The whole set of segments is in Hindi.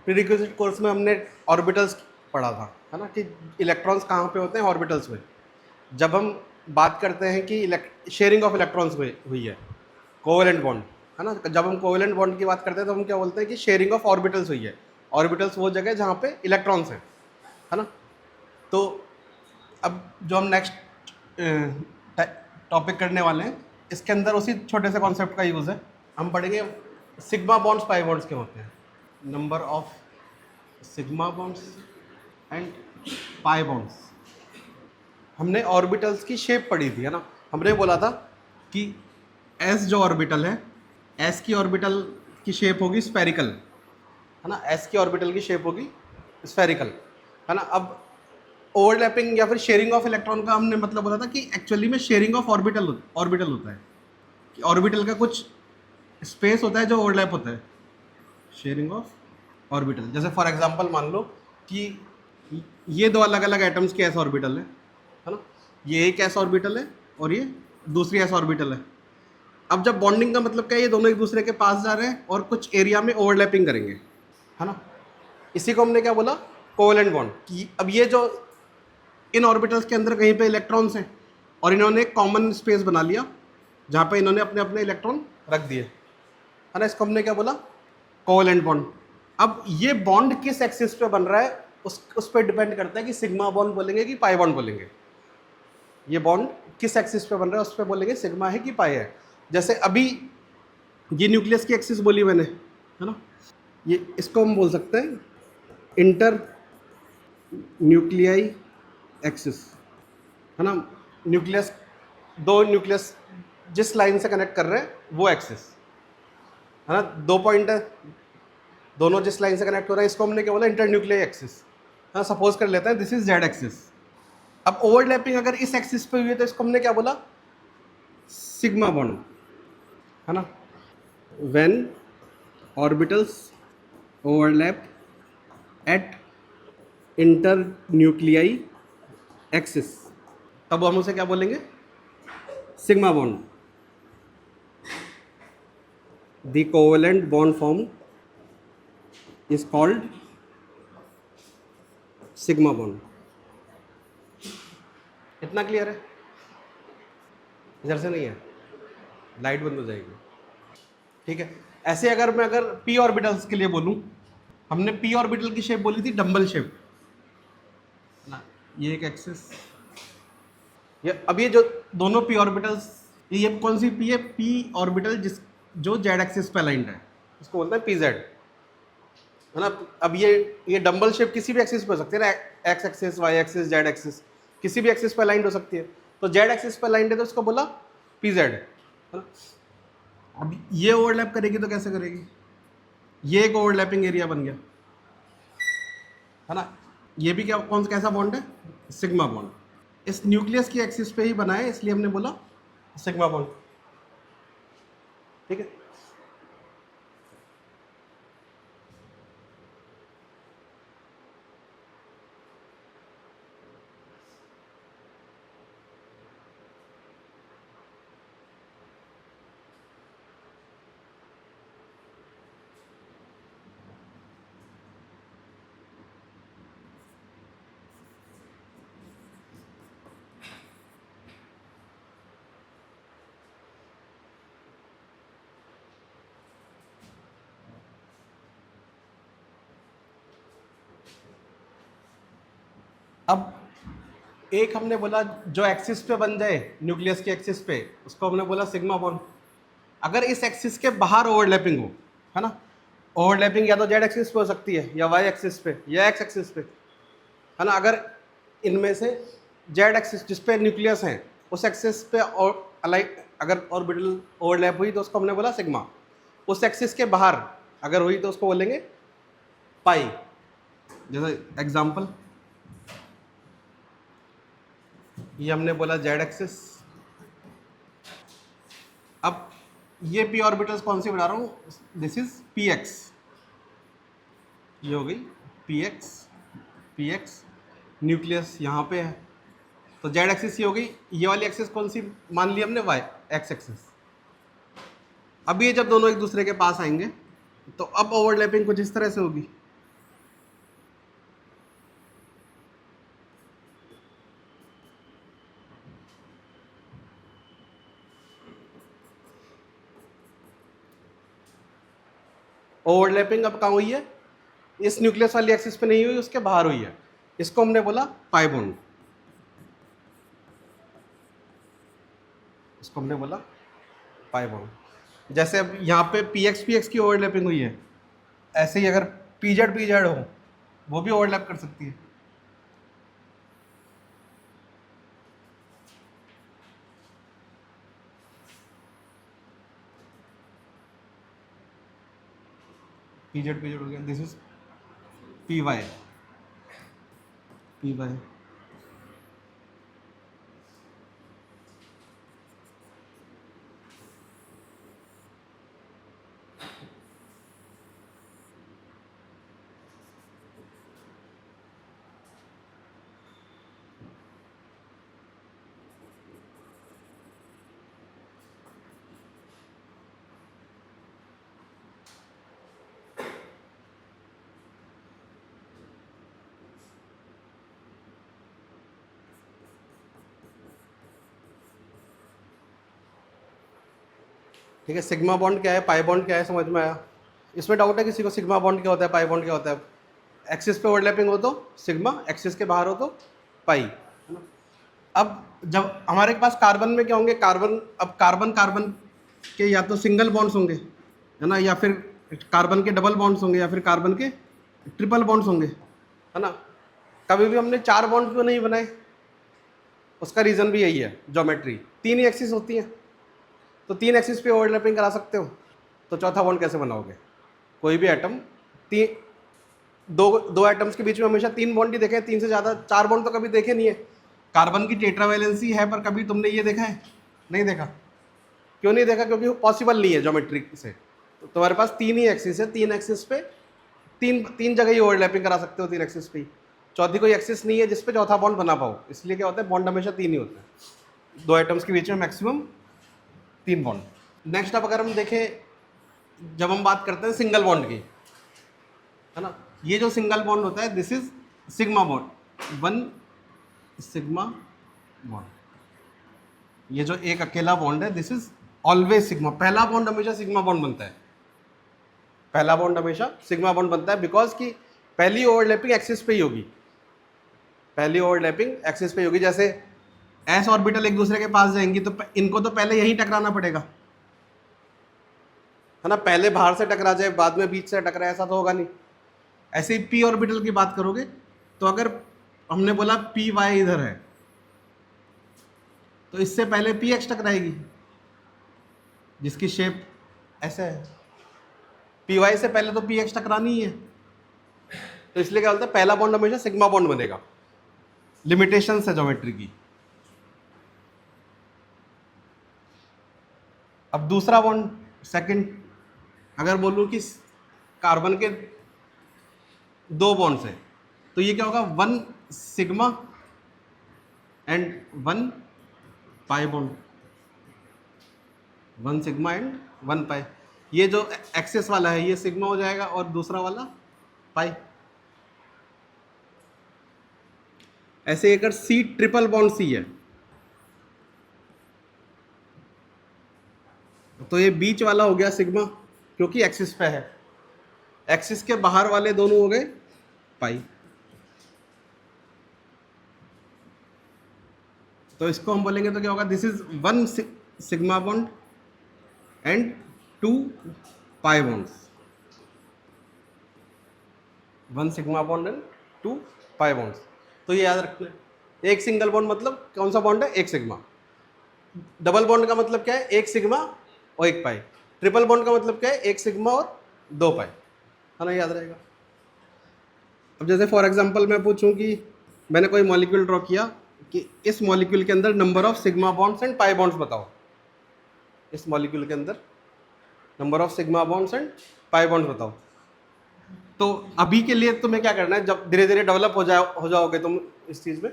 प्रीरिक्विजिट कोर्स में हमने ऑर्बिटल्स पढ़ा था, है ना, कि इलेक्ट्रॉन्स कहाँ पे होते हैं, ऑर्बिटल्स में। जब हम बात करते हैं कि शेयरिंग ऑफ इलेक्ट्रॉन्स हुई है, कोवेलेंट बॉन्ड, है ना, जब हम कोवेलेंट बॉन्ड की बात करते हैं तो हम क्या बोलते हैं कि शेयरिंग ऑफ ऑर्बिटल्स हुई है। ऑर्बिटल्स वो जगह है जहाँ पे इलेक्ट्रॉन्स हैं, है ना। तो अब जो हम नेक्स्ट टॉपिक करने वाले हैं, इसके अंदर उसी छोटे से कॉन्सेप्ट का यूज़ है। हम पढ़ेंगे सिग्मा बॉन्ड्स पाई बॉन्ड्स के होते हैं, number of sigma bonds and pi bonds. हमने ऑर्बिटल्स की शेप पढ़ी थी, है ना। हमने बोला था कि एस जो ऑर्बिटल है, एस की ऑर्बिटल की शेप होगी स्फेरिकल, है ना। एस की ऑर्बिटल की शेप होगी स्फेरिकल, है ना। अब ओवरलैपिंग या फिर शेयरिंग ऑफ इलेक्ट्रॉन का हमने मतलब बोला था कि एक्चुअली में शेयरिंग ऑफ ऑर्बिटल होता है, कि ऑर्बिटल का कुछ स्पेस होता है जो ओवरलैप होता है, शेयरिंग ऑफ ऑर्बिटल। जैसे फॉर एग्जांपल मान लो कि ये दो अलग अलग एटम्स के एस ऑर्बिटल है ना। ये एक एस ऑर्बिटल है और ये दूसरी एस ऑर्बिटल है। अब जब बॉन्डिंग का मतलब क्या है, ये दोनों एक दूसरे के पास जा रहे हैं और कुछ एरिया में ओवरलैपिंग करेंगे, है ना। इसी को हमने क्या बोला, कोवेलेंट बॉन्ड। कि अब ये जो इन ऑर्बिटल्स के अंदर कहीं पे इलेक्ट्रॉन्स हैं और इन्होंने एक कॉमन स्पेस बना लिया जहाँ पे इन्होंने अपने अपने इलेक्ट्रॉन रख दिए, है ना। इसको हमने क्या बोला, कोवेलेंट बॉन्ड। अब ये बॉन्ड किस एक्सिस पे बन रहा है उस पर डिपेंड करता है कि सिग्मा बॉन्ड बोलेंगे कि पाई बॉन्ड बोलेंगे। ये बॉन्ड किस एक्सिस पे बन रहा है उस पर बोलेंगे सिग्मा है कि पाई है। जैसे अभी ये न्यूक्लियस की एक्सिस बोली मैंने, है ना, ये इसको हम बोल सकते हैं इंटर न्यूक्लियाई एक्सिस, है ना। न्यूक्लियस, दो न्यूक्लियस जिस लाइन से कनेक्ट कर रहे हैं वो एक्सिस, है ना। दो पॉइंट है, दोनों जिस लाइन से कनेक्ट हो रहा है, इसको हमने क्या बोला, इंटर न्यूक्लियाई एक्सिस। हाँ, सपोज कर लेते हैं दिस इज जेड एक्सिस। अब ओवरलैपिंग अगर इस एक्सिस पे हुई है तो इसको हमने क्या बोला, सिग्मा बॉन्ड, है ना। When orbitals overlap at inter nuclei axis, तब हम उसे क्या बोलेंगे, sigma bond. The covalent bond form is called sigma bond. इतना क्लियर है? इधर से नहीं है, लाइट बंद हो जाएगी, ठीक है। ऐसे अगर पी ऑर्बिटल्स के लिए बोलूं, हमने पी ऑर्बिटल की शेप बोली थी डम्बल शेप ना, ये एक एक्सिस। अब ये जो दोनों पी ऑर्बिटल्स, ये कौन सी पी है, पी ऑर्बिटल जो जेड एक्सिस पे अलाइंड है, इसको बोलते हैं पी जेड, है ना। अब ये डम्बल शेप किसी भी एक्सिस पे हो सकती है ना, x axis, y axis, z axis, किसी भी एक्सिस पे अलाइंड हो सकती है। तो जेड एक्सिस पे अलाइंड है तो इसको बोला पी जेड, है ना। अब ये ओवरलैप करेगी तो कैसे करेगी, ये एक ओवरलैपिंग एरिया बन गया, है ना। ये भी क्या, कैसा बॉन्ड है, सिग्मा बॉन्ड। इस न्यूक्लियस की एक्सिस पे ही बना है इसलिए हमने बोला सिग्मा बॉन्ड, ठीक है। अब एक हमने बोला जो एक्सिस पे बन जाए, न्यूक्लियस के एक्सिस पे, उसको हमने बोला सिग्मा बॉन्ड। अगर इस एक्सिस के बाहर ओवरलैपिंग हो, है ना, ओवरलैपिंग या तो जेड एक्सिस पे हो सकती है या वाई एक्सिस पे या एक्स एक्सिस पे, है ना। अगर इनमें से जेड एक्सिस जिस पे न्यूक्लियस है उस एक्सिस पे और अगर ऑर्बिटल ओवरलैप हुई तो उसको हमने बोला सिग्मा। उस एक्सिस के बाहर अगर हुई तो उसको बोलेंगे पाई। जैसे एग्जांपल, ये हमने बोला जेड एक्सिस। अब ये पी ऑर्बिटल्स कौन सी बना रहा हूँ, दिस इज पी एक्स, ये हो गई पी एक्स, न्यूक्लियस यहाँ पे है तो जेड एक्सिस ये हो गई। ये वाली एक्सिस कौन सी मान ली हमने, वाई एक्स एक्सिस। अब ये जब दोनों एक दूसरे के पास आएंगे तो अब ओवरलैपिंग कुछ इस तरह से होगी, ओवरलैपिंग अब कहाँ हुई है, इस न्यूक्लियस वाली एक्सिस पे नहीं हुई, उसके बाहर हुई है, इसको हमने बोला पाई बॉन्ड, इसको हमने बोला पाई बॉन्ड। जैसे अब यहाँ पे पी एक्स की ओवरलैपिंग हुई है, ऐसे ही अगर पी जेड हो वो भी ओवरलैप कर सकती है। पी जेड हो गया, this is p y, p y. ठीक है, सिग्मा बॉन्ड क्या है, पाई बॉन्ड क्या है, समझ में आया? इसमें डाउट है किसी को, सिग्मा बॉन्ड क्या होता है, पाई बॉन्ड क्या होता है? एक्सिस पे ओवरलैपिंग हो तो सिग्मा, एक्सिस के बाहर हो तो पाई, है ना? अब जब हमारे पास कार्बन में क्या होंगे, कार्बन, अब कार्बन कार्बन के या तो सिंगल बॉन्ड्स होंगे, है ना, या फिर कार्बन के डबल बॉन्ड्स होंगे, या फिर कार्बन के ट्रिपल बॉन्ड्स होंगे, है ना। कभी भी हमने 4 बॉन्ड क्यों नहीं बनाए? उसका रीज़न भी यही है, ज्योमेट्री, 3 ही एक्सिस होती हैं, तो 3 एक्सिस पे ओवरलैपिंग करा सकते हो, तो चौथा बॉन्ड कैसे बनाओगे? कोई भी एटम, तीन, दो एटम्स के बीच में हमेशा 3 बॉन्ड ही देखे हैं, 3 से ज़्यादा 4 बॉन्ड तो कभी देखे नहीं है। कार्बन की टेट्रावैलेंसी है, पर कभी तुमने ये देखा है? नहीं देखा। क्यों नहीं देखा? क्योंकि वो पॉसिबल नहीं है ज्योमेट्री से। तो तुम्हारे पास 3 ही एक्सिस है, 3 एक्सिस पे तीन जगह ही ओवरलैपिंग करा सकते हो, 3 एक्सिस पे ही। चौथी कोई एक्सिस नहीं है जिसपे चौथा बॉन्ड बना पाओ, इसलिए क्या होता है, बॉन्ड हमेशा 3 ही होते हैं, 2 एटम्स के बीच में मैक्सिमम 3 बॉन्ड। नेक्स्ट अब अगर हम देखें, जब हम बात करते हैं सिंगल बॉन्ड की, है ना, ये जो सिंगल बॉन्ड होता है, this is sigma bond, 1 sigma bond. ये जो एक अकेला बॉन्ड है, दिस इज ऑलवेज सिग्मा, पहला बॉन्ड हमेशा सिग्मा बॉन्ड बनता है, पहला बॉन्ड हमेशा सिग्मा बॉन्ड बनता है, बिकॉज की पहली ओवरलैपिंग एक्सिस पे ही होगी, पहली ओवरलैपिंग एक्सिस पे होगी। जैसे एस ऑर्बिटल एक दूसरे के पास जाएंगी तो इनको तो पहले यहीं टकराना पड़ेगा, है ना, पहले बाहर से टकरा जाए बाद में बीच से टकराए, ऐसा तो होगा नहीं। ऐसे ही पी ऑर्बिटल की बात करोगे तो अगर हमने बोला पी वाई इधर है, तो इससे पहले पी एक्स टकराएगी, जिसकी शेप ऐसे है, पी वाई से पहले तो पी एक्स टकरानी ही है, तो इसलिए क्या बोलते हैं, पहला बॉन्ड हमेशा सिग्मा बॉन्ड बनेगा, लिमिटेशन है ज्योमेट्री की। अब दूसरा बॉन्ड, सेकंड, अगर बोलूं कि कार्बन के 2 बॉन्ड्स है, तो ये क्या होगा, 1 sigma and 1 pi bond, 1 sigma and 1 पाई। ये जो एक्सेस वाला है ये सिग्मा हो जाएगा और दूसरा वाला पाई। ऐसे अगर सी ट्रिपल बॉन्ड सी है, तो ये बीच वाला हो गया सिग्मा, क्योंकि एक्सिस पे है, एक्सिस के बाहर वाले दोनों हो गए पाई। तो इसको हम बोलेंगे तो क्या होगा, this is 1 sigma bond and 2 pi bonds, 1 sigma bond and 2 pi bonds. तो ये याद रखना, एक सिंगल बॉन्ड मतलब कौन सा बॉन्ड है, एक सिग्मा। डबल बॉन्ड का मतलब क्या है, एक सिग्मा और एक पाई। ट्रिपल बॉन्ड का मतलब क्या है, एक सिग्मा और 2 पाई, है ना, याद रहेगा। अब जैसे फॉर एग्जांपल मैं पूछूं कि मैंने कोई मॉलिक्यूल ड्रॉ किया कि इस मॉलिक्यूल के अंदर number of sigma bonds and pi bonds बताओ, इस मॉलिक्यूल के अंदर number of sigma bonds and pi bonds बताओ। तो अभी के लिए तुम्हें क्या करना है, जब धीरे धीरे डेवलप हो जाओगे तुम इस चीज़ में,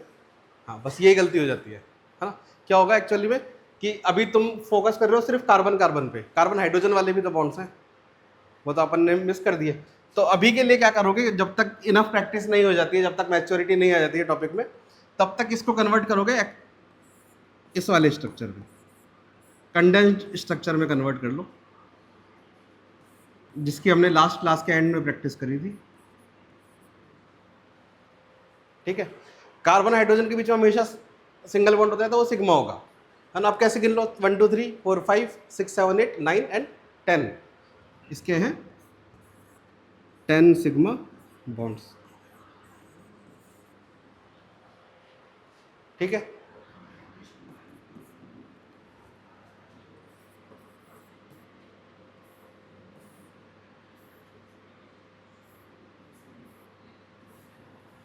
हाँ बस यही गलती हो जाती है ना। क्या होगा एक्चुअली में कि अभी तुम फोकस कर रहे हो सिर्फ कार्बन कार्बन पे, कार्बन हाइड्रोजन वाले भी तो बॉन्ड्स हैं, वो तो अपन ने मिस कर दिए। तो अभी के लिए क्या करोगे, जब तक इनफ प्रैक्टिस नहीं हो जाती है, जब तक मैच्योरिटी नहीं आ जाती है टॉपिक में, तब तक इसको कन्वर्ट करोगे इस वाले स्ट्रक्चर में, कंडेंस्ड स्ट्रक्चर में कन्वर्ट कर लो। जिसकी हमने लास्ट क्लास के एंड में प्रैक्टिस करी थी। ठीक है, कार्बन हाइड्रोजन के बीच में हमेशा सिंगल बॉन्ड होता है तो वो सिग्मा होगा, है ना। आप कैसे गिन लो, 1 2 3 4 5 6 7 8 9 एंड 10, इसके हैं 10 सिग्मा बॉन्ड्स। ठीक है,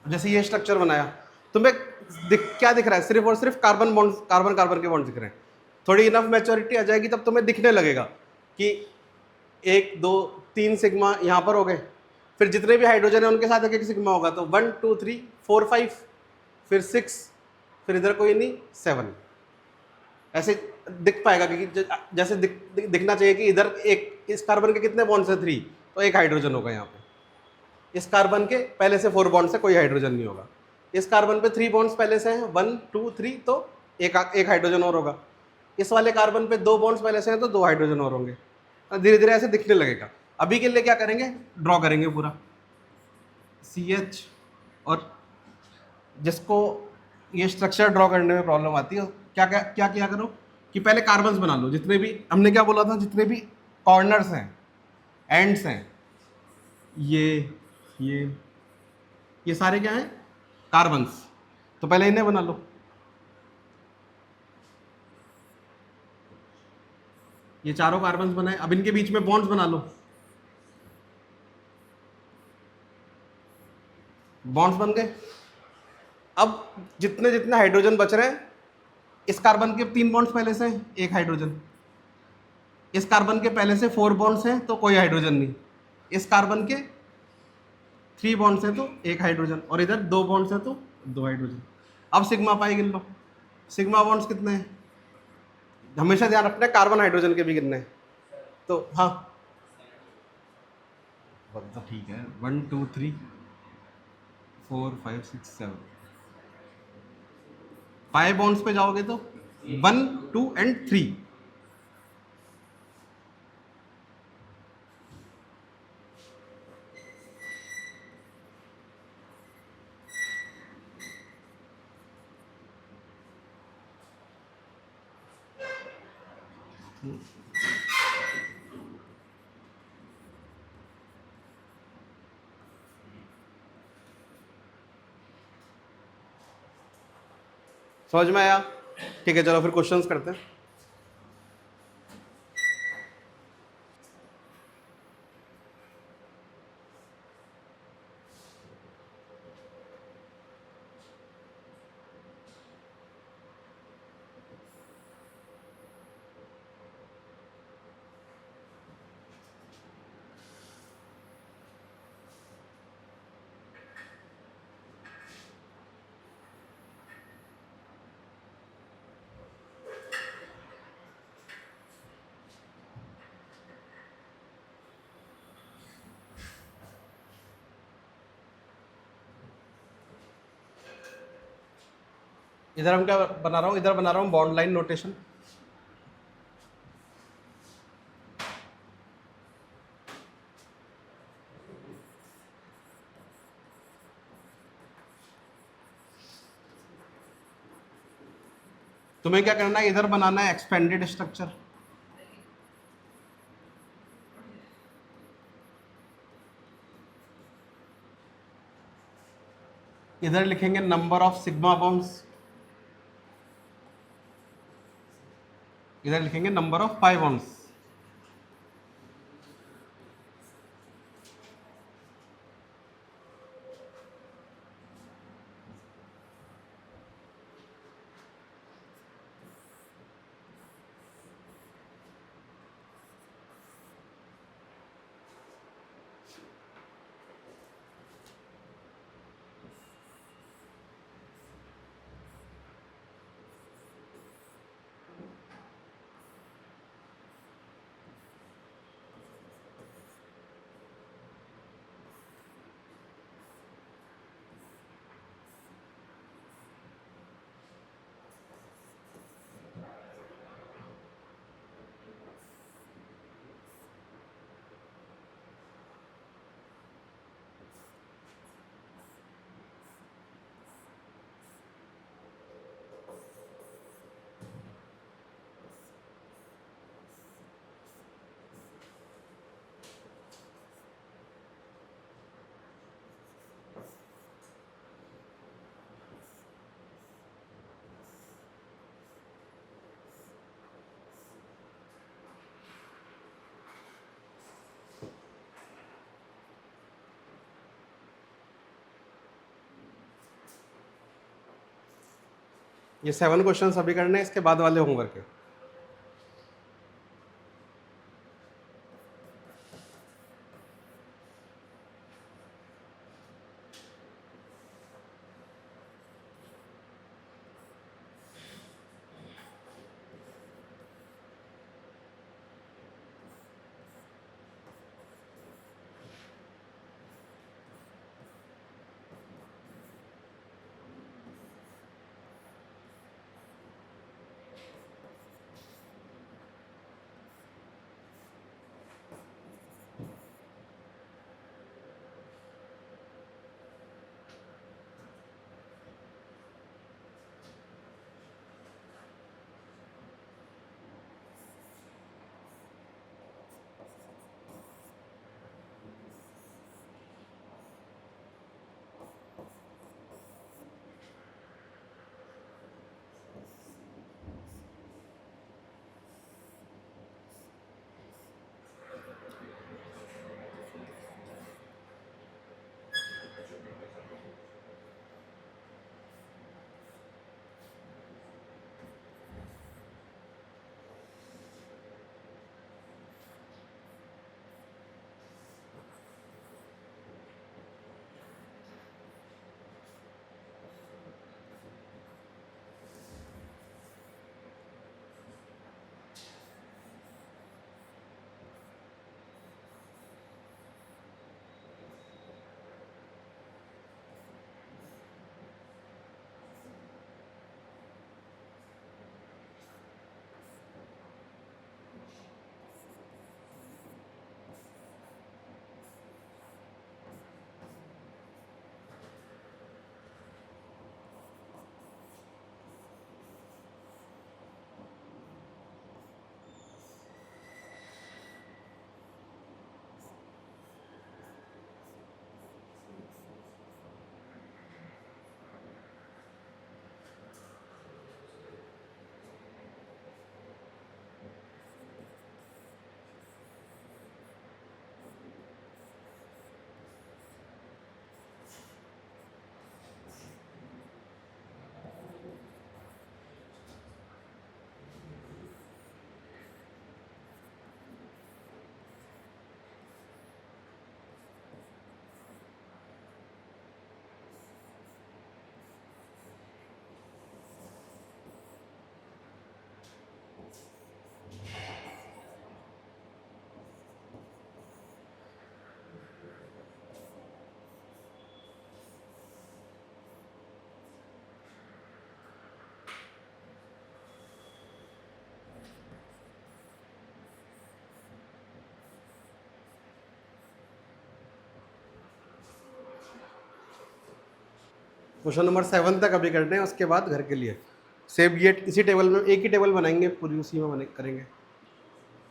जैसे ये स्ट्रक्चर बनाया, तुम्हें क्या दिख रहा है? सिर्फ और सिर्फ कार्बन बॉन्ड, कार्बन कार्बन के बॉन्ड दिख रहे हैं। थोड़ी इनफ मैच्योरिटी आ जाएगी तब तुम्हें दिखने लगेगा कि 1 2 3 सिग्मा यहाँ पर हो गए, फिर जितने भी हाइड्रोजन है उनके साथ एक एक सिग्मा होगा, तो 1 2 3 4 5, फिर 6, फिर इधर कोई नहीं 7, ऐसे दिख पाएगा। क्योंकि जैसे दिखना चाहिए कि इधर एक, इस कार्बन के कितने बॉन्ड्स है 3, तो एक हाइड्रोजन होगा यहाँ पे। इस कार्बन के पहले से 4 बॉन्ड्स है, कोई हाइड्रोजन नहीं होगा। इस कार्बन पे 3 बॉन्ड्स पहले से हैं, 1 2 3, तो एक हाइड्रोजन और होगा। इस वाले कार्बन पे 2 बॉन्ड्स पहले से हैं तो 2 हाइड्रोजन और होंगे। धीरे धीरे ऐसे दिखने लगेगा। अभी के लिए क्या करेंगे, ड्रॉ करेंगे पूरा CH। और जिसको ये स्ट्रक्चर ड्रॉ करने में प्रॉब्लम आती है, क्या क्या क्या किया करो कि पहले कार्बन्स बना लो, जितने भी हमने क्या बोला था, जितने भी कॉर्नर्स हैं, एंड्स हैं, ये ये सारे क्या हैं, कार्बन्स। तो पहले इन्हें बना लो। ये चारों कार्बन्स बनाए, अब इनके बीच में बॉन्ड्स बना लो। बॉन्ड्स बन गए। अब जितने जितने हाइड्रोजन बच रहे हैं, इस कार्बन के 3 बॉन्ड्स पहले से हैं, एक हाइड्रोजन। इस कार्बन के पहले से 4 बॉन्ड्स हैं तो कोई हाइड्रोजन नहीं। इस कार्बन के 3 बॉन्ड्स हैं तो एक हाइड्रोजन, और इधर 2 बॉन्ड्स हैं तो 2 हाइड्रोजन। अब सिग्मा पाई गिन लो। सिग्मा बॉन्ड्स कितने हैं, हमेशा ध्यान रखना है कार्बन हाइड्रोजन के भी गिनने हैं। तो हाँ, तो ठीक है, 1 2 3 4 5 6 7। पाए बॉन्ड्स पे जाओगे तो 1 2 एंड 3। समझ में आया? ठीक है, चलो फिर क्वेश्चंस करते हैं। इधर हम क्या बना रहा हूँ, इधर बना रहा हूँ बॉन्ड लाइन नोटेशन। तुम्हें क्या करना है, इधर बनाना है एक्सपेंडेड स्ट्रक्चर। इधर लिखेंगे नंबर ऑफ सिग्मा बॉन्ड्स, इधर लिखेंगे नंबर ऑफ पाई बॉन्ड्स। ये 7 क्वेश्चन अभी करने हैं, इसके बाद वाले होमवर्क है। क्वेश्चन नंबर 7 तक अभी करने हैं, उसके बाद घर के लिए सेम ये इसी टेबल में एक ही टेबल बनाएंगे, पूरी उसी में करेंगे।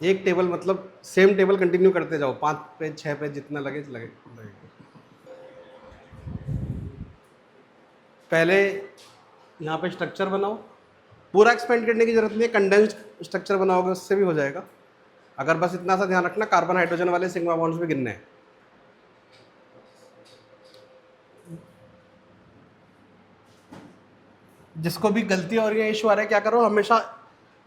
एक टेबल मतलब सेम टेबल कंटिन्यू करते जाओ, 5 पेज 6 पेज जितना लगे लगे। पहले यहाँ पे स्ट्रक्चर बनाओ, पूरा एक्सपेंड करने की जरूरत नहीं है, कंडेंस्ड स्ट्रक्चर बनाओगे उससे भी हो जाएगा। अगर बस इतना सा ध्यान रखना, कार्बन हाइड्रोजन वाले सिग्मा बॉन्ड्स भी गिनने हैं। जिसको भी गलती हो रही है, इशू आ रहा है, क्या करो हमेशा,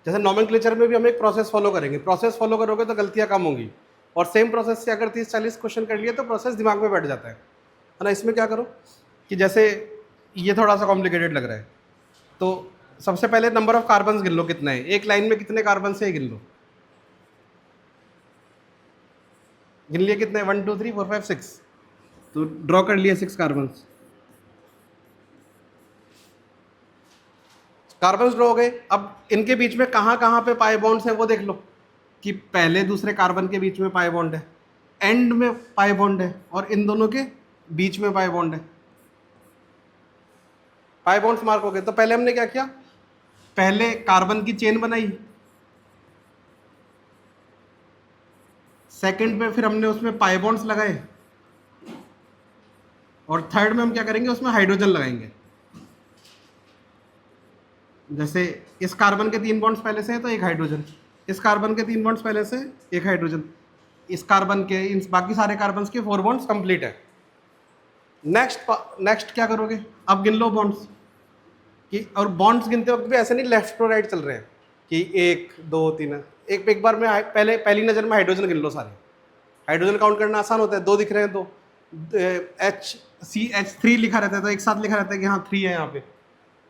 जैसे नॉमेनक्लेचर में भी हम एक प्रोसेस फॉलो करेंगे, प्रोसेस फॉलो करोगे तो गलतियां कम होंगी। और सेम प्रोसेस से अगर 30-40 क्वेश्चन कर लिए तो प्रोसेस दिमाग में बैठ जाता है ना। इसमें क्या करो कि जैसे ये थोड़ा सा कॉम्प्लिकेटेड लग रहा है, तो सबसे पहले नंबर ऑफ कार्बन गिन लो कितना है, एक लाइन में कितने कार्बन से गिन लो। गिन लिए कितने, 1 2 3 4 5 6, तो ड्रॉ कर लिए 6 कार्बन। कार्बन ड्रॉ हो गए। अब इनके बीच में कहाँ कहाँ पे पाई बॉन्ड्स हैं वो देख लो, कि पहले दूसरे कार्बन के बीच में पाई बॉन्ड है, एंड में पाई बॉन्ड है, और इन दोनों के बीच में पाई बॉन्ड है। पाई बॉन्ड्स मार्क हो गए। तो पहले हमने क्या किया, पहले कार्बन की चेन बनाई, सेकंड में फिर हमने उसमें पाई बॉन्ड्स लगाए, और थर्ड में हम क्या करेंगे, उसमें हाइड्रोजन लगाएंगे। जैसे इस कार्बन के 3 बॉन्ड्स पहले से है तो एक हाइड्रोजन, इस कार्बन के 3 बॉन्ड्स पहले से एक हाइड्रोजन, इस कार्बन के, इन बाकी सारे कार्बन के 4 बॉन्ड्स कंप्लीट है। नेक्स्ट क्या करोगे, अब गिन लो बॉन्ड्स। कि और बॉन्ड्स गिनते वक्त भी ऐसे नहीं लेफ्ट टू राइट चल रहे हैं कि 1 2 3 एक बार में पहले पहली नज़र में हाइड्रोजन गिन लो सारे। हाइड्रोजन काउंट करना आसान होता है, 2 दिख रहे हैं तो H3 लिखा रहता है तो एक साथ लिखा रहता है कि हाँ 3 है यहाँ पे,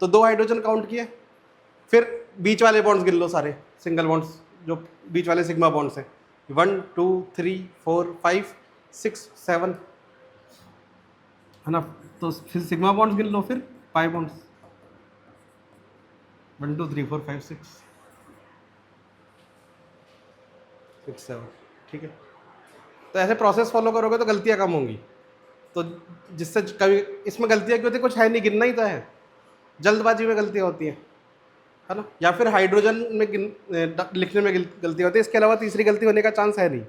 तो 2 हाइड्रोजन काउंट किए। फिर बीच वाले बॉन्ड्स गिन लो सारे, सिंगल बॉन्ड्स जो बीच वाले सिग्मा बॉन्ड्स हैं, 1 2 3 4 5 6 7 है ना। तो फिर सिग्मा बॉन्ड्स गिन लो, फिर 5 बॉन्ड्स, 1 2 3 4 5 6 6 7, ठीक है। तो ऐसे प्रोसेस फॉलो करोगे तो गलतियाँ कम होंगी। तो जिससे कभी इसमें गलतियाँ क्यों होती है, कुछ है नहीं, गिनना ही तो है, जल्दबाजी में गलतियाँ होती हैं, है ना, या फिर हाइड्रोजन में लिखने में गलती होती है। इसके अलावा तीसरी गलती होने का चांस है नहीं।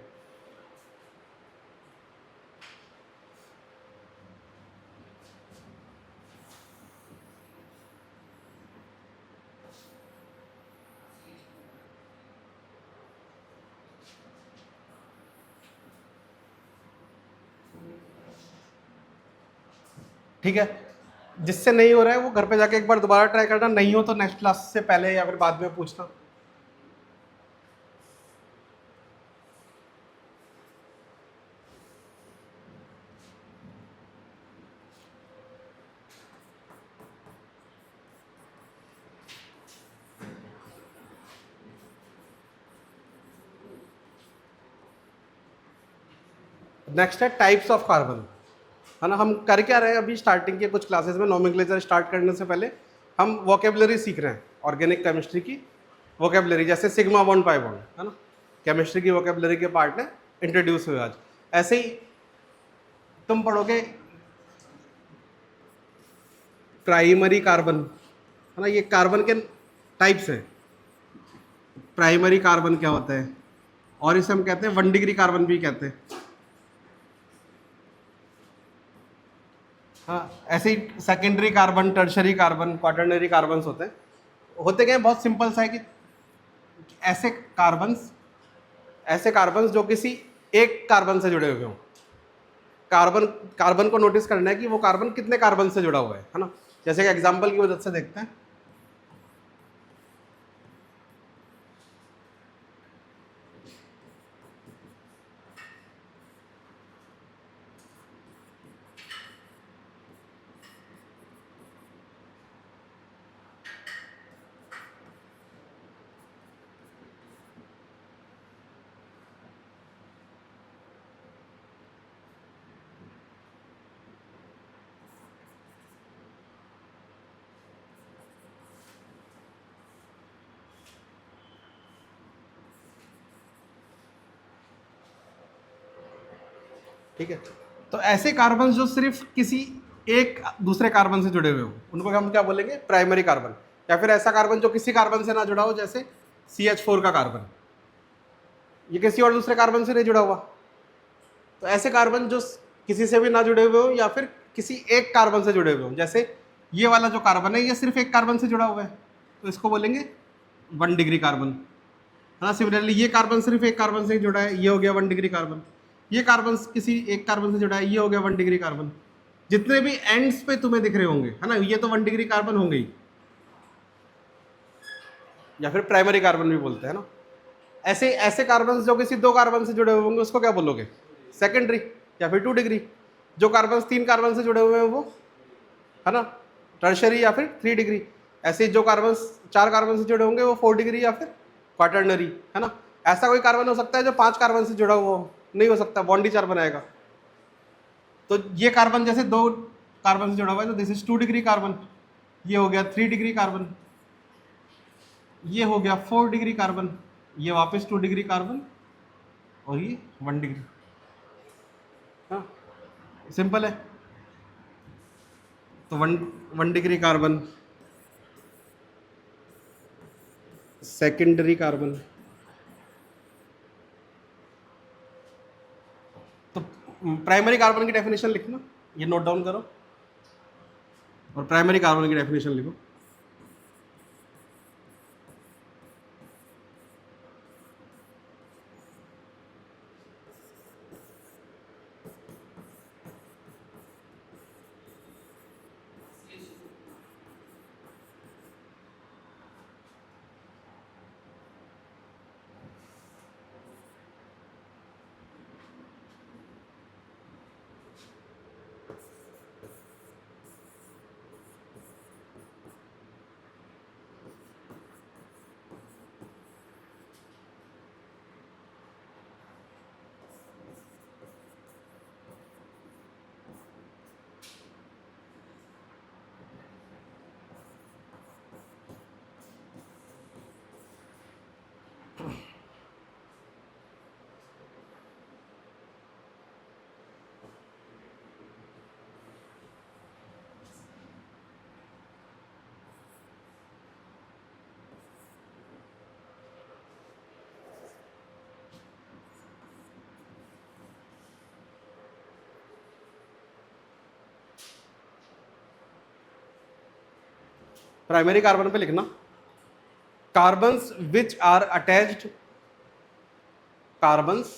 ठीक है, जिससे नहीं हो रहा है वो घर पे जाके एक बार दोबारा ट्राई करना, नहीं हो तो नेक्स्ट क्लास से पहले या फिर बाद में पूछना। नेक्स्ट है टाइप्स ऑफ कार्बन, है ना। हम कर क्या रहे हैं अभी स्टार्टिंग के कुछ क्लासेस में, नोमेनक्लेचर स्टार्ट करने से पहले हम वोकेबलरी सीख रहे हैं, ऑर्गेनिक केमिस्ट्री की वोकेबलरी, जैसे सिग्मा बॉन्ड पाई बॉन्ड, है ना, केमिस्ट्री की वोकेबलरी के पार्ट में इंट्रोड्यूस हुए आज। ऐसे ही तुम पढ़ोगे प्राइमरी कार्बन, है ना, ये कार्बन के टाइप्स हैं। प्राइमरी कार्बन क्या होता है, और इसे हम कहते हैं 1 डिग्री कार्बन भी कहते हैं। हाँ, ऐसे ही secondary carbon, tertiary carbon, quaternary carbon होते क्या हैं, बहुत सिंपल सा है कि ऐसे कार्बन्स जो किसी एक कार्बन से जुड़े हुए हों। कार्बन को नोटिस करना है कि वो कार्बन कितने कार्बन से जुड़ा हुआ है ना। जैसे कि एग्जांपल की मदद से देखते हैं। ठीक है, तो ऐसे कार्बन जो सिर्फ किसी एक दूसरे कार्बन से जुड़े हुए हो उनको हम क्या बोलेंगे, प्राइमरी कार्बन। या फिर ऐसा कार्बन जो किसी कार्बन से ना जुड़ा हो, जैसे CH4 का कार्बन, ये किसी और दूसरे कार्बन से नहीं जुड़ा हुआ। तो ऐसे कार्बन जो किसी से भी ना जुड़े हुए हो या फिर किसी एक कार्बन से जुड़े हुए हो, जैसे ये वाला जो कार्बन है ये सिर्फ एक कार्बन से जुड़ा हुआ है, तो इसको बोलेंगे 1 डिग्री कार्बन, है ना। सिमिलरली ये कार्बन सिर्फ एक कार्बन से जुड़ा है, ये हो गया 1 डिग्री कार्बन। ये कार्बन किसी एक कार्बन से जुड़ा है, ये हो गया 1 डिग्री कार्बन। जितने भी एंड्स पे तुम्हें दिख रहे होंगे, है ना, ये तो 1 डिग्री कार्बन होंगे ही, या फिर प्राइमरी कार्बन भी बोलते हैं ना। ऐसे ऐसे कार्बन जो किसी 2 कार्बन से जुड़े हुए होंगे उसको क्या बोलोगे, सेकेंडरी या फिर 2 डिग्री। जो कार्बन 3 कार्बन से जुड़े हुए हैं वो, है ना, टर्शरी या फिर 3 डिग्री। ऐसे जो कार्बन 4 कार्बन से जुड़े होंगे वो 4 डिग्री या फिर क्वाटरनरी, है ना। ऐसा कोई कार्बन हो सकता है जो 5 कार्बन से जुड़ा हुआ हो, नहीं हो सकता, बॉन्ड ही 4 बनाएगा। तो ये कार्बन जैसे 2 कार्बन से जुड़ा हुआ है तो दिस इज 2 डिग्री कार्बन, ये हो गया 3 डिग्री कार्बन, ये हो गया 4 डिग्री कार्बन, ये वापस 2 डिग्री कार्बन, और ये 1 डिग्री। हाँ, सिंपल है। तो 1 डिग्री कार्बन, सेकेंडरी कार्बन। तो प्राइमरी कार्बन की डेफिनेशन लिखना, ये नोट डाउन करो और प्राइमरी कार्बन की डेफिनेशन लिखो। प्राइमरी कार्बन पे लिखना carbons which are attached, carbons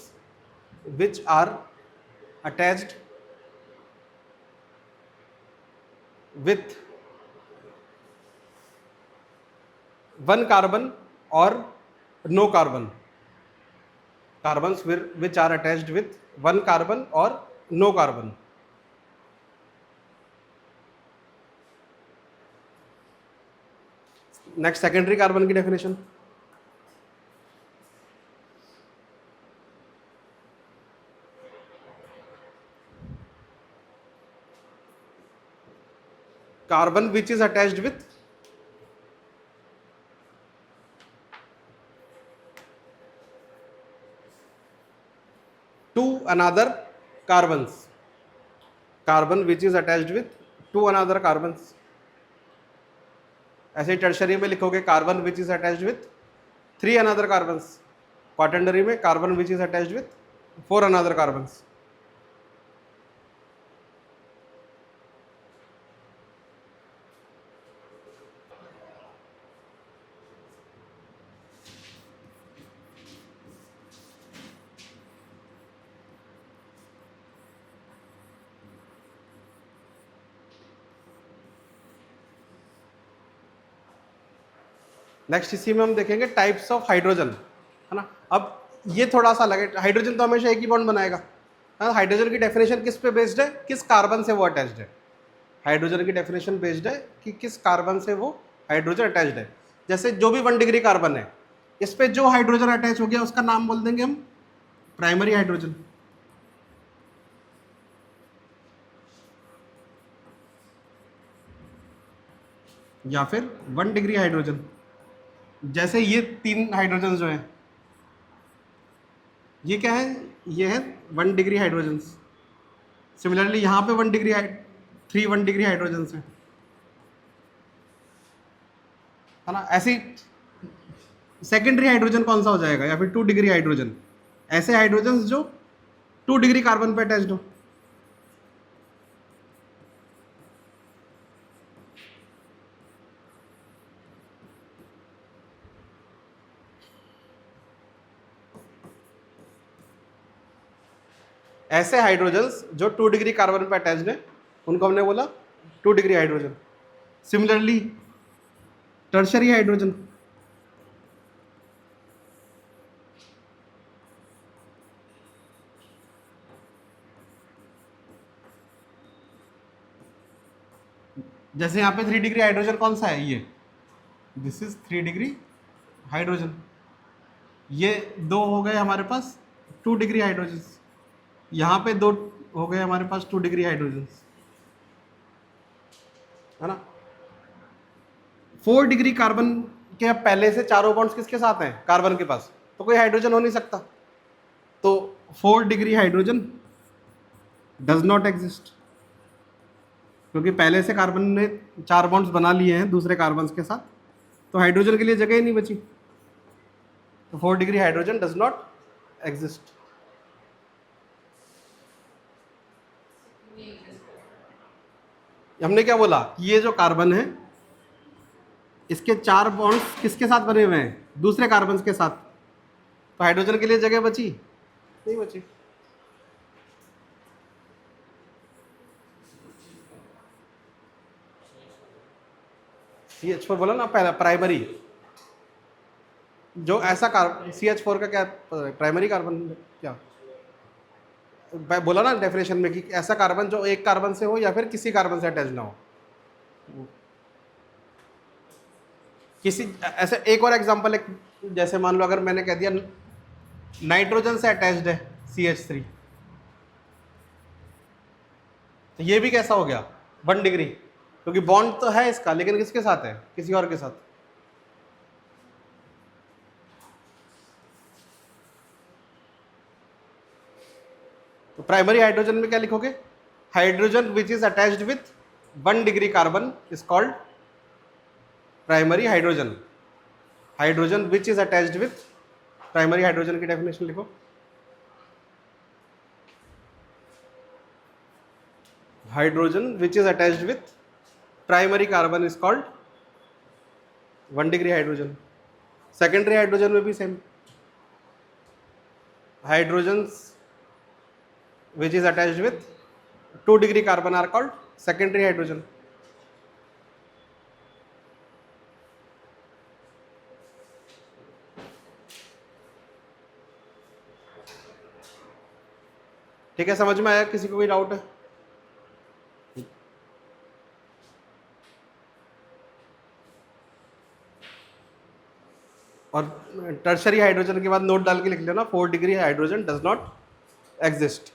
which are attached with one carbon और no carbon, carbons which are attached with one carbon और no carbon. Next secondary carbon की definition, carbon which is attached with two another carbons, carbon which is attached with two another carbons. ऐसे ही टर्शरी में लिखोगे carbon which is attached with three another carbons, quaternary में carbon which is attached with four another carbons. Next इसी में हम देखेंगे टाइप्स ऑफ हाइड्रोजन, है ना। अब ये थोड़ा सा लगे, हाइड्रोजन तो हमेशा एक ही बॉन्ड बनाएगा, है ना। हाइड्रोजन की डेफिनेशन किस पे बेस्ड है, किस कार्बन से वो अटैच्ड है। हाइड्रोजन की डेफिनेशन बेस्ड है कि किस कार्बन से वो हाइड्रोजन अटैच्ड है। जैसे जो भी 1 डिग्री कार्बन है, इस पे जो हाइड्रोजन अटैच हो गया उसका नाम बोल देंगे हम प्राइमरी हाइड्रोजन, या फिर 1 डिग्री हाइड्रोजन। जैसे ये 3 हाइड्रोजन जो है, ये क्या है, ये है 1 डिग्री हाइड्रोजन। सिमिलरली यहाँ पे 1 डिग्री 3 1 डिग्री हाइड्रोजन है ना। ऐसी सेकेंडरी हाइड्रोजन कौन सा हो जाएगा, या फिर 2 डिग्री हाइड्रोजन, ऐसे हाइड्रोजन जो 2 डिग्री कार्बन पे अटैच्ड हो। ऐसे हाइड्रोजन्स जो 2 डिग्री कार्बन पे अटैच्ड है उनको हमने बोला 2 degree hydrogen. Similarly tertiary hydrogen, जैसे यहाँ पे 3 डिग्री हाइड्रोजन कौन सा है, ये दिस इज 3 डिग्री हाइड्रोजन। ये 2 हो गए हमारे पास 2 डिग्री हाइड्रोजन, यहाँ पे 2 हो गए हमारे पास 2 डिग्री हाइड्रोजन, है ना। 4 डिग्री कार्बन के अब पहले से चारों बॉन्ड्स किसके साथ हैं, कार्बन के पास, तो कोई हाइड्रोजन हो नहीं सकता। तो 4 degree hydrogen does not exist, क्योंकि पहले से कार्बन ने 4 बॉन्ड्स बना लिए हैं दूसरे कार्बन के साथ, तो हाइड्रोजन के लिए जगह ही नहीं बची। तो 4 degree hydrogen does not exist. हमने क्या बोला, ये जो कार्बन है इसके 4 बॉन्ड्स किसके साथ बने हुए हैं, दूसरे कार्बन के साथ, तो हाइड्रोजन के लिए जगह बची नहीं बची। CH4 बोला ना पहला प्राइमरी, जो ऐसा कार्बन CH4 का क्या प्राइमरी कार्बन, क्या बोला ना डेफिनेशन में कि ऐसा कार्बन जो एक कार्बन से हो या फिर किसी कार्बन से अटैच ना हो। किसी ऐसे एक और एग्जांपल, एक जैसे मान लो अगर मैंने कह दिया नाइट्रोजन से अटैच्ड है CH3, तो ये भी कैसा हो गया 1 डिग्री, क्योंकि बॉन्ड तो है इसका लेकिन किसके साथ है, किसी और के साथ। तो प्राइमरी हाइड्रोजन में क्या लिखोगे, hydrogen which is attached with 1 degree carbon is called primary hydrogen. Hydrogen which is attached with, primary hydrogen की डेफिनेशन लिखो, hydrogen which is attached with primary carbon is called 1 degree hydrogen. Secondary hydrogen में भी same, hydrogens which is attached with 2 degree carbon are called secondary hydrogen. ठीक है, समझ में आया? किसी को कोई डाउट है? और टर्शरी हाइड्रोजन के बाद नोट डाल के लिख लेना, 4 degree hydrogen does not exist.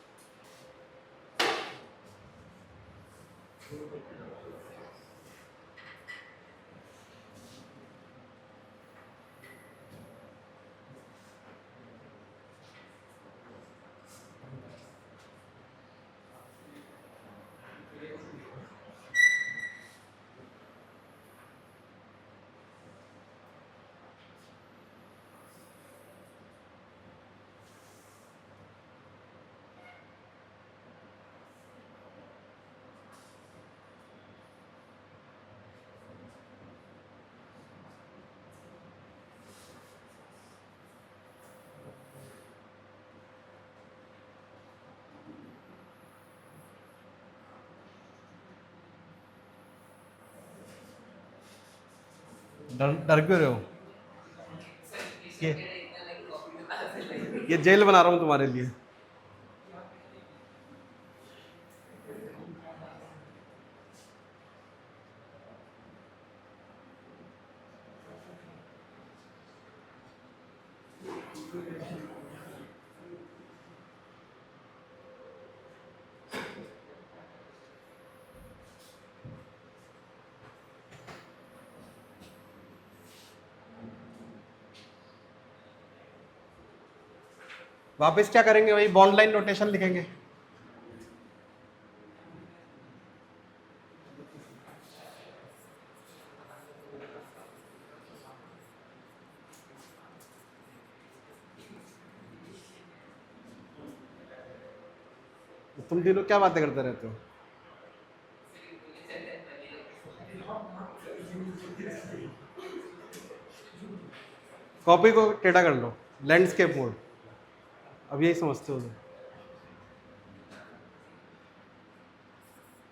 डर डर क्यों रहे हो? ये ये जेल बना रहा हूँ तुम्हारे लिए। वापस क्या करेंगे? वही बॉन्ड लाइन नोटेशन लिखेंगे। तुम तीनों क्या बातें करते रहते हो? कॉपी को टेढ़ा कर लो, लैंडस्केप मोड। अब यही समझते हो।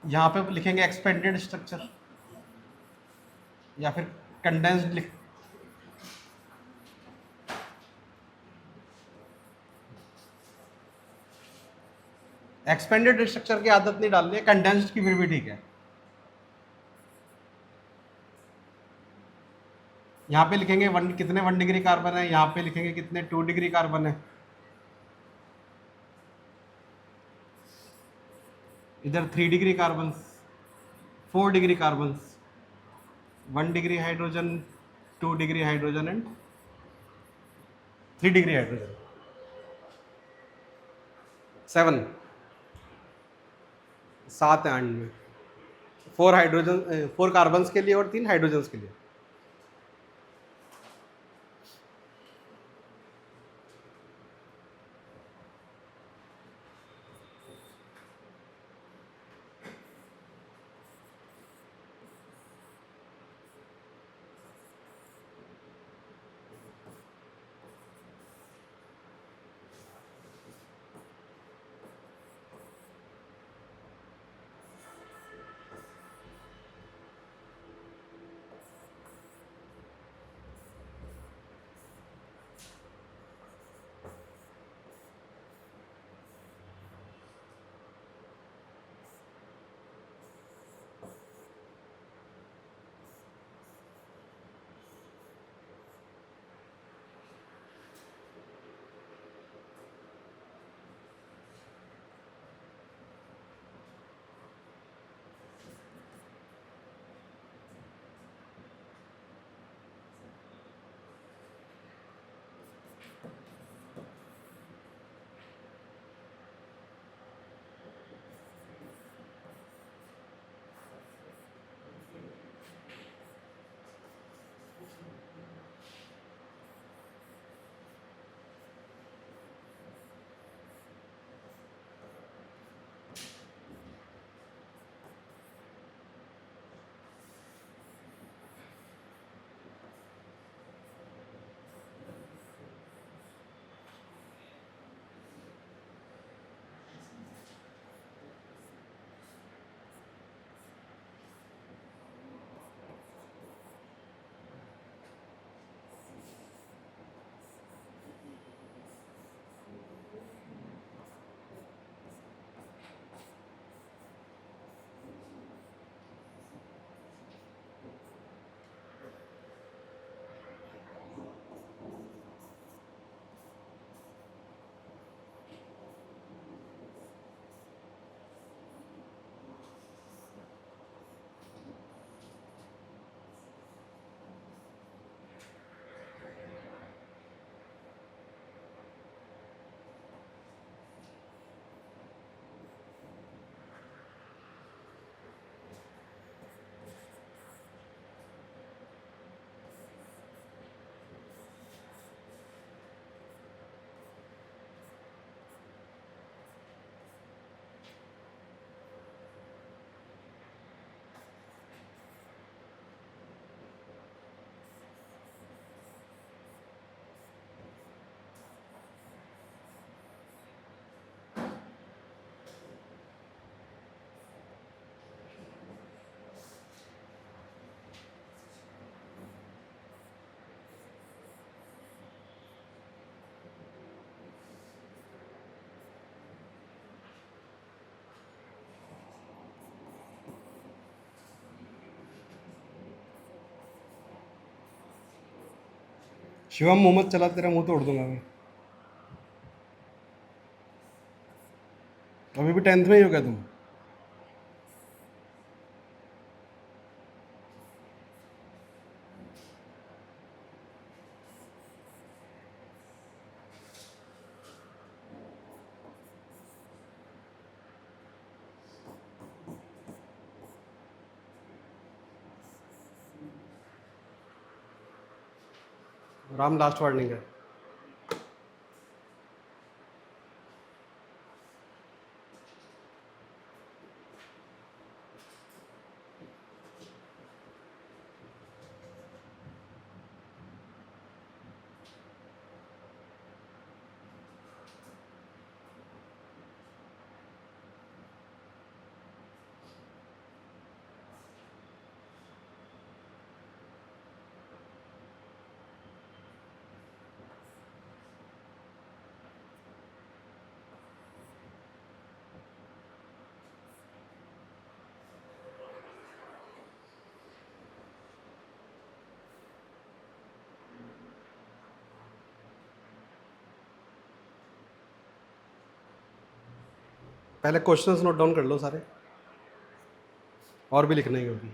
यहाँ पे लिखेंगे एक्सपेंडेड स्ट्रक्चर या फिर कंडेंस्ड लिख। एक्सपेंडेड स्ट्रक्चर की आदत नहीं डालनी है, कंडेंस्ड की फिर भी ठीक है। यहाँ पे लिखेंगे कितने 1 डिग्री कार्बन है, यहाँ पे लिखेंगे कितने 2 डिग्री कार्बन है। इधर 3 degree carbon, 4 degree carbon, 1 degree hydrogen, 2 degree hydrogen and 3 degree hydrogen. 7 7 है एंड में, 4 हाइड्रोजन 4 कार्बन के लिए और 3 हाइड्रोजन के लिए। शिवम मोहम्मद चला, तेरा मुंह तोड़ दूंगा मैं। अभी भी 10th में ही हो क्या तुम? राम लास्ट वार्निंग है। पहले क्वेश्चंस नोट डाउन कर लो सारे, और भी लिखने ही होगी।